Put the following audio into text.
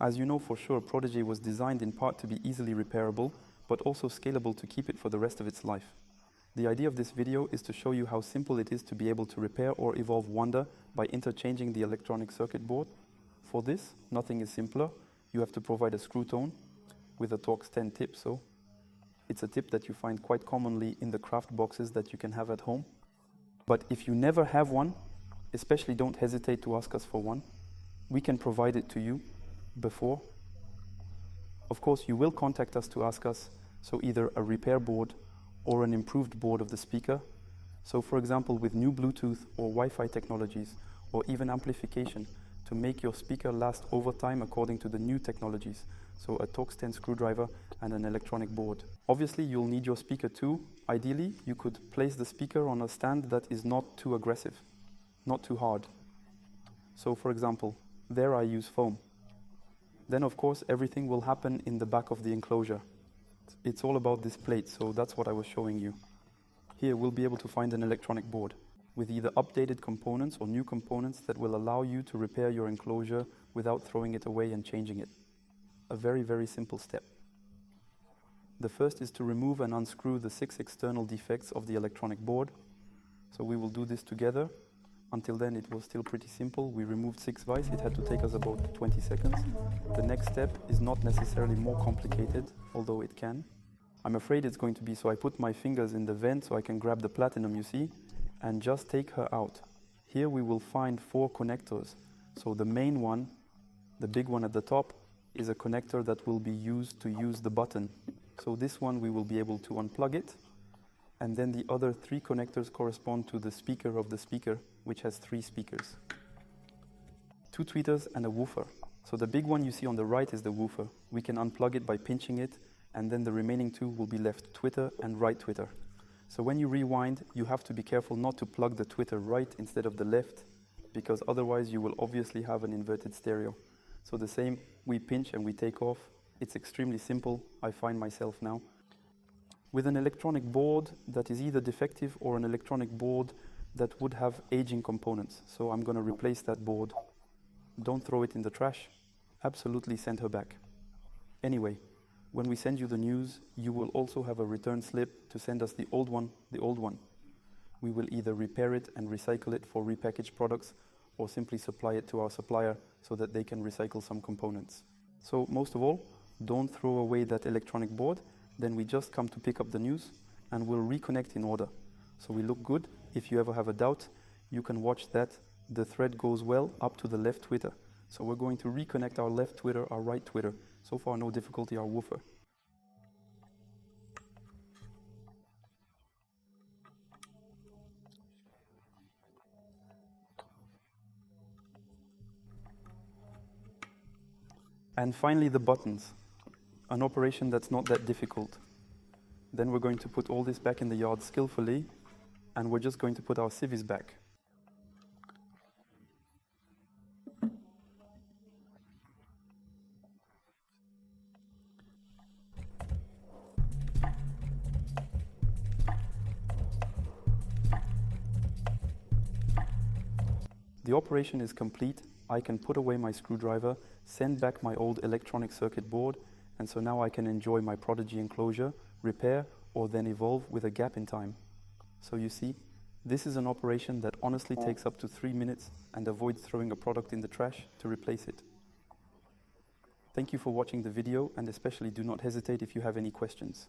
As you know for sure, PRODIGE was designed in part to be easily repairable, but also scalable to keep it for the rest of its life. The idea of this video is to show you how simple it is to be able to repair or evolve Wonder by interchanging the electronic circuit board. For this, nothing is simpler. You have to provide a screw tone with a Torx 10 tip, so it's a tip that you find quite commonly in the craft boxes that you can have at home. But if you never have one, especially don't hesitate to ask us for one. We can provide it to you before. Of course, you will contact us to ask us, so either a repair board or an improved board of the speaker. So for example, with new Bluetooth or Wi-Fi technologies, or even amplification, to make your speaker last over time according to the new technologies. So a Torx 10 screwdriver and an electronic board. Obviously, you'll need your speaker too. Ideally, you could place the speaker on a stand that is not too aggressive, not too hard. So for example, there I use foam. Then of course, everything will happen in the back of the enclosure. It's all about this plate, so that's what I was showing you. Here we'll be able to find an electronic board with either updated components or new components that will allow you to repair your enclosure without throwing it away and changing it. A very, very simple step. The first is to remove and unscrew the 6 external defects of the electronic board. So we will do this together. Until then, it was still pretty simple. We removed 6 vice. It had to take us about 20 seconds. The next step is not necessarily more complicated, although it can. I'm afraid it's going to be, so I put my fingers in the vent so I can grab the platinum, you see, and just take her out. Here we will find 4 connectors. So the main one, the big one at the top, is a connector that will be used to use the button. So this one we will be able to unplug it. And then the other 3 connectors correspond to the speaker of the speaker, which has 3 speakers. 2 tweeters and a woofer. So the big one you see on the right is the woofer. We can unplug it by pinching it, and then the remaining 2 will be left tweeter and right tweeter. So when you rewind, you have to be careful not to plug the tweeter right instead of the left, because otherwise you will obviously have an inverted stereo. So the same, we pinch and we take off. It's extremely simple, I find myself now. With an electronic board that is either defective or an electronic board that would have aging components. So I'm going to replace that board. Don't throw it in the trash. Absolutely send her back. Anyway, when we send you the news, you will also have a return slip to send us the old one. We will either repair it and recycle it for repackaged products or simply supply it to our supplier so that they can recycle some components. So most of all, don't throw away that electronic board. Then we just come to pick up the news and we'll reconnect in order. So we look good. If you ever have a doubt, you can watch that. The thread goes well up to the left tweeter. So we're going to reconnect our left tweeter, our right tweeter. So far, no difficulty, our woofer. And finally, the buttons. An operation that's not that difficult. Then we're going to put all this back in the yard skillfully, and we're just going to put our civvies back. The operation is complete. I can put away my screwdriver, send back my old electronic circuit board, and so now I can enjoy my PRODIGE enclosure, repair, or then evolve with a gap in time. So you see, this is an operation that honestly takes up to 3 minutes and avoids throwing a product in the trash to replace it. Thank you for watching the video, and especially do not hesitate if you have any questions.